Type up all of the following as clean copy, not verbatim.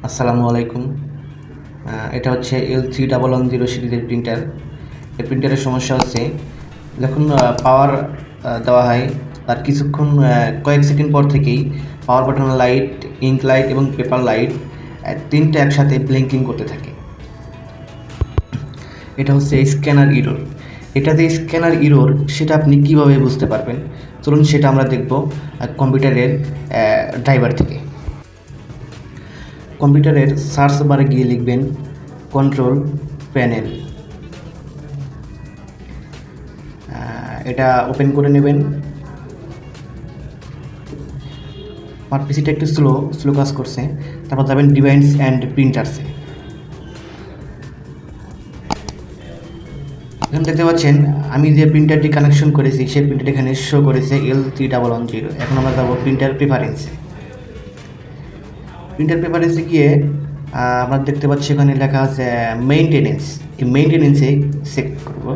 আসসালামু আলাইকুম। এটা হচ্ছে L3110 সিরিজের প্রিন্টার। এই প্রিন্টারের সমস্যা হচ্ছে যখন পাওয়ার দেওয়া হয় তার কিছুক্ষণ কয়েক সেকেন্ড পর থেকেই power button light, ink light এবং পেপার লাইট তিনটা একসাথে ব্লিঙ্কিং করতে থাকে। এটা হচ্ছে স্ক্যানার ইরর। এটা যে স্ক্যানার ইরর সেটা আপনি কিভাবে বুঝতে পারবেন, চলুন সেটা আমরা দেখব কম্পিউটারের ড্রাইভার থেকে। কম্পিউটারের সার্চ বারে গিয়ে লিখবেন কন্ট্রোল প্যানেল। এটা ওপেন করে নেবেন। আমার পিসিটা একটু স্লো কাজ করছে। তারপর যাবেন ডিভাইস অ্যান্ড প্রিন্টার্সে। এখানে দেখতে পাচ্ছেন আমি যে প্রিন্টারটি কানেকশন করেছি সেই প্রিন্টার এখানে শো করেছে L3110। এখন আমরা যাবো প্রিন্টার প্রেফারেন্সে। প্রিন্টার প্রেফারেন্সে গিয়ে আমরা দেখতে পাচ্ছি এখানে লেখা আছে মেইনটেনেন্স। এই মেইনটেনেন্সে চেক করবো,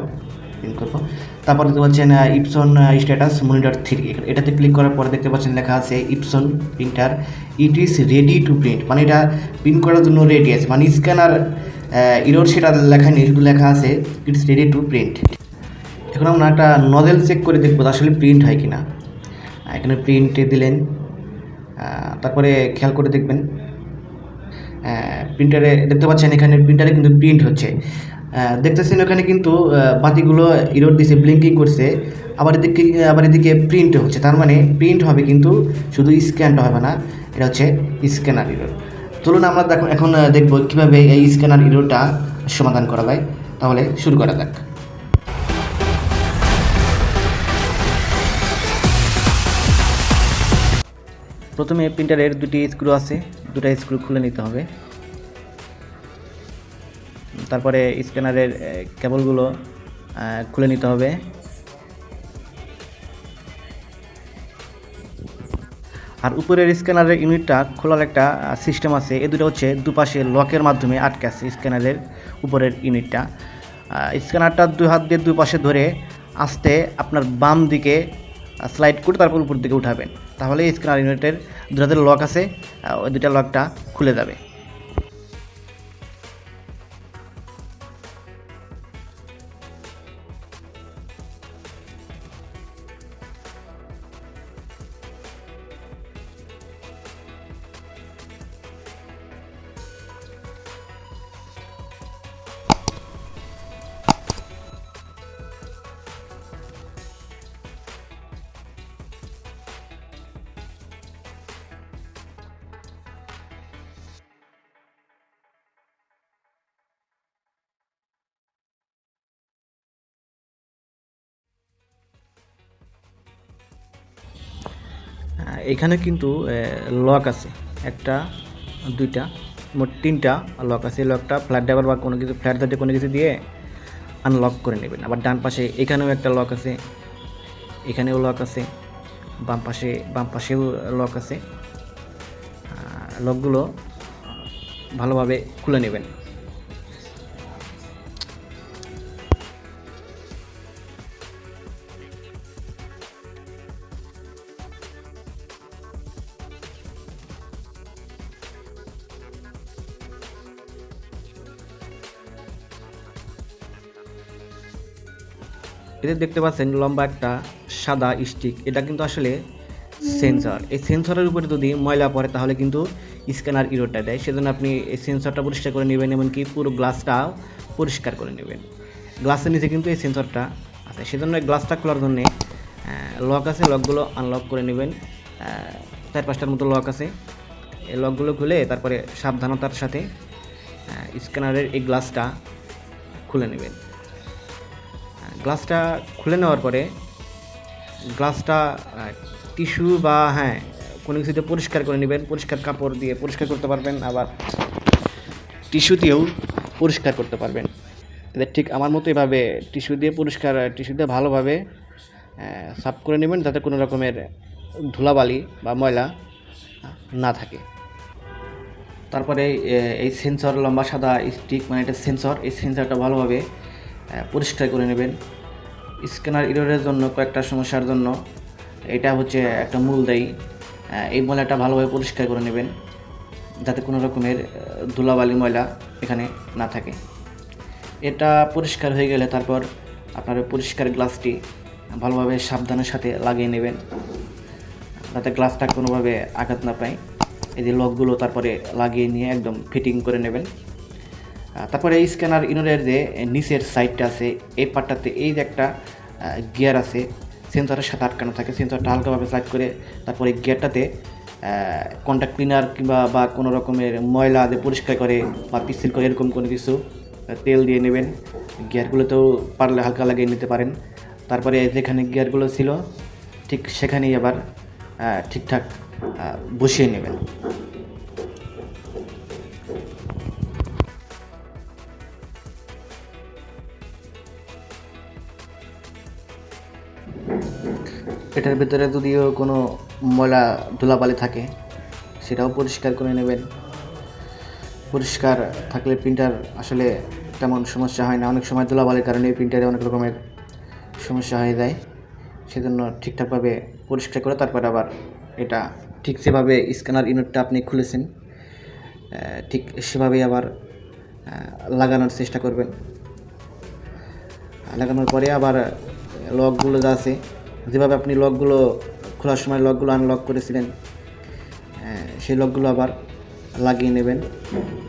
ক্লিক করবো। তারপর দেখতে পাচ্ছেন ইপসন স্ট্যাটাস মনিটর 3। এটাতে ক্লিক করার পরে দেখতে পাচ্ছেন লেখা আছে Epson printer it is ready to print, মানে এটা প্রিন্ট করার জন্য রেডি আছে। মানে স্ক্যানার ইরোর সেটা লেখা নেই, শুধু লেখা আছে ইটস রেডি টু প্রিন্ট। এখন আমরা একটা নজেল চেক করে দেখবো আসলে প্রিন্ট হয় কিনা। এখানে প্রিন্টে দিলেন, তারপরে খেয়াল করে দেখবেন প্রিন্টারে দেখতে পাচ্ছেন এখানে প্রিন্টারে কিন্তু প্রিন্ট হচ্ছে। দেখতেছেন ওখানে কিন্তু বাতিগুলো ইরোর দিছে, ব্লিঙ্কিং করছে। আবার এদিকে প্রিন্ট হচ্ছে, তার মানে প্রিন্ট হবে কিন্তু শুধু স্ক্যানটা হবে না, এটা হচ্ছে স্ক্যানার ইরোর। চলুন আমরা এখন দেখব কীভাবে এই স্ক্যানার ইরোরটা সমাধান করা যায়। তাহলে শুরু করা যাক। প্রথমে প্রিন্টারের দুটি স্ক্রু আছে, দুটা স্ক্রু খুলে নিতে হবে। তারপরে স্ক্যানারের কেবলগুলো খুলে নিতে হবে। আর উপরের স্ক্যানারের ইউনিটটা খোলার একটা সিস্টেম আছে। এই দুটো হচ্ছে দুপাশে লকের মাধ্যমে আটকে আছে স্ক্যানারের উপরের ইউনিটটা। স্ক্যানারটা দুই হাত দিয়ে দুই পাশে ধরে আস্তে আপনার বাম দিকে স্লাইড করে তারপর উপর দিকে উঠাবেন, তাহলে স্ক্যানার ইউনিটের দুটাতে লক আছে, ওই দুটা লকটা খুলে যাবে। এখানে কিন্তু লক আছে, একটা দুইটা মোট তিনটা লক আছে। লকটা ফ্ল্যাট ড্রাইভার বা কোনো কিছু ফ্ল্যাট জাতীয় কোনো কিছু দিয়ে আনলক করে নেবেন। আবার ডান পাশে এখানেও একটা লক আছে, এখানেও লক আছে, বাম পাশেও লক আছে। লকগুলো ভালোভাবে খুলে নেবেন। এতে দেখতে পাচ্ছেন লম্বা একটা সাদা স্টিক, এটা কিন্তু আসলে সেন্সর। এই সেন্সরের উপরে যদি ময়লা পড়ে তাহলে কিন্তু স্ক্যানার ইরোরটা দেয়। সেজন্য আপনি এই সেন্সরটা পরিষ্কার করে নেবেন, এমনকি পুরো গ্লাসটাও পরিষ্কার করে নেবেন। গ্লাসের নিচে কিন্তু এই সেন্সরটা আছে, সেজন্য এই গ্লাসটা খোলার জন্যে লক আছে, লকগুলো আনলক করে নেবেন। 4-5টার মতো লক আছে, এই লকগুলো খুলে তারপরে সাবধানতার সাথে স্ক্যানারের এই গ্লাসটা খুলে নেবেন। গ্লাসটা খুলে নেওয়ার পরে গ্লাসটা টিস্যু বা কোনো কিছু দিয়ে পরিষ্কার করে নেবেন। পরিষ্কার কাপড় দিয়ে পরিষ্কার করতে পারবেন, আবার টিস্যু দিয়েও পরিষ্কার করতে পারবেন। এদের ঠিক আমার মতো এভাবে টিস্যু দিয়ে ভালোভাবে সাফ করে নেবেন, যাতে কোনো রকমের ধুলাবালি বা ময়লা না থাকে। তারপরে এই সেন্সর লম্বা সাদা স্টিক, মানে এটা সেন্সর, এই সেন্সরটা ভালোভাবে পরিষ্কার করে নেবেন। স্ক্যানার ইররের জন্য কয়েকটা সমস্যার জন্য এটা হচ্ছে একটা মূল দায়ী। এই ময়লাটা ভালোভাবে পরিষ্কার করে নেবেন। যাতে কোনো রকমের ধুলাবালি ময়লা এখানে না থাকে। এটা পরিষ্কার হয়ে গেলে তারপর আপনার পরিষ্কার গ্লাসটি ভালোভাবে সাবধানের সাথে লাগিয়ে নেবেন, যাতে গ্লাসটা কোনোভাবে আঘাত না পায়। এই যে লকগুলো তারপরে লাগিয়ে নিয়ে একদম ফিটিং করে নেবেন। তারপরে এই স্ক্যানার ইনোরের যে নিচের সাইডটা আছে, এই পার্টটাতে এই যে একটা গিয়ার আছে, সেন্সরের সাথে আটকানো থাকে। সেন্সরটা হালকাভাবে স্লাইড করে তারপরে গিয়ারটাতে কন্ট্যাক্ট ক্লিনার বা কোনো রকমের ময়লা দিয়ে পরিষ্কার করে বা পিসিল করে এরকম কোনো কিছু তেল দিয়ে নেবেন। গিয়ারগুলোতেও পারলে হালকা লাগিয়ে নিতে পারেন। তারপরে যেখানে গিয়ারগুলো ছিল ঠিক সেখানেই আবার ঠিকঠাক বসিয়ে নেবেন। এটার ভিতরে যদিও কোনো ময়লা ধুলাবালি থাকে সেটাও পরিষ্কার করে নেবেন। পরিষ্কার থাকলে প্রিন্টার আসলে তেমন সমস্যা হয় না। অনেক সময় ধুলাবালির কারণে প্রিন্টারে অনেক রকমের সমস্যা হয়ে যায়। সেজন্য ঠিকঠাকভাবে পরিষ্কার করে তারপর আবার এটা ঠিক যেভাবে স্ক্যানার ইউনিটটা আপনি খুলেছেন ঠিক সেভাবেই আবার লাগানোর চেষ্টা করবেন। লাগানোর পরে আবার লকগুলো যা আছে, যেভাবে আপনি লকগুলো খোলার সময় লকগুলো আনলক করেছিলেন সেই লকগুলো আবার লাগিয়ে নেবেন।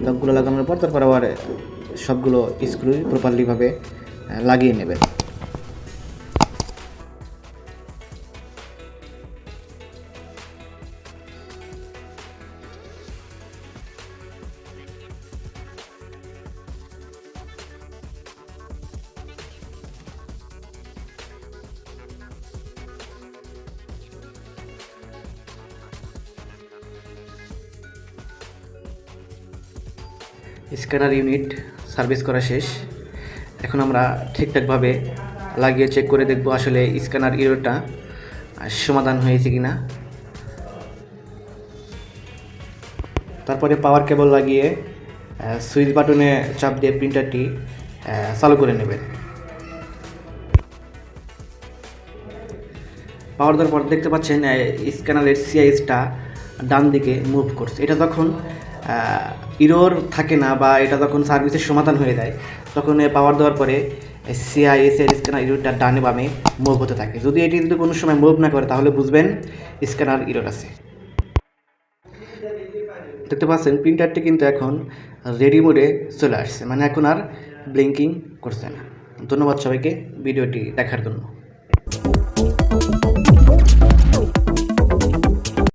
লকগুলো লাগানোর পর তারপর আবার সবগুলো স্ক্রু প্রপারলিভাবে লাগিয়ে নেবেন। স্ক্যানার ইউনিট সার্ভিস করা শেষ। এখন আমরা ঠিকঠাকভাবে লাগিয়ে চেক করে দেখব আসলে স্ক্যানার ইররটা সমাধান হয়েছে কিনা। তারপরে পাওয়ার কেবল লাগিয়ে সুইচ বাটনে চাপ দিয়ে প্রিন্টারটি চালু করে নেবেন। পাওয়ার দেওয়ার পর দেখতে পাচ্ছেন স্ক্যানারের সিআইএসটা ডান দিকে মুভ করছে। এটা যখন ইরর থাকে না বা এটা যখন সার্ভিসের সমাধান হয়ে যায় তখন পাওয়ার দেওয়ার পরে সিআইএসের স্ক্যানার ইররটা ডানে বামে মুভ হতে থাকে। যদি এটি যদি কোনো সময় মুভ না করে তাহলে বুঝবেন স্ক্যানার ইরর আছে। দেখতে পাচ্ছেন প্রিন্টারটি কিন্তু এখন রেডি মোডে চলে আসছে, মানে এখন আর ব্লিঙ্কিং করছে না। ধন্যবাদ সবাইকে ভিডিওটি দেখার জন্য।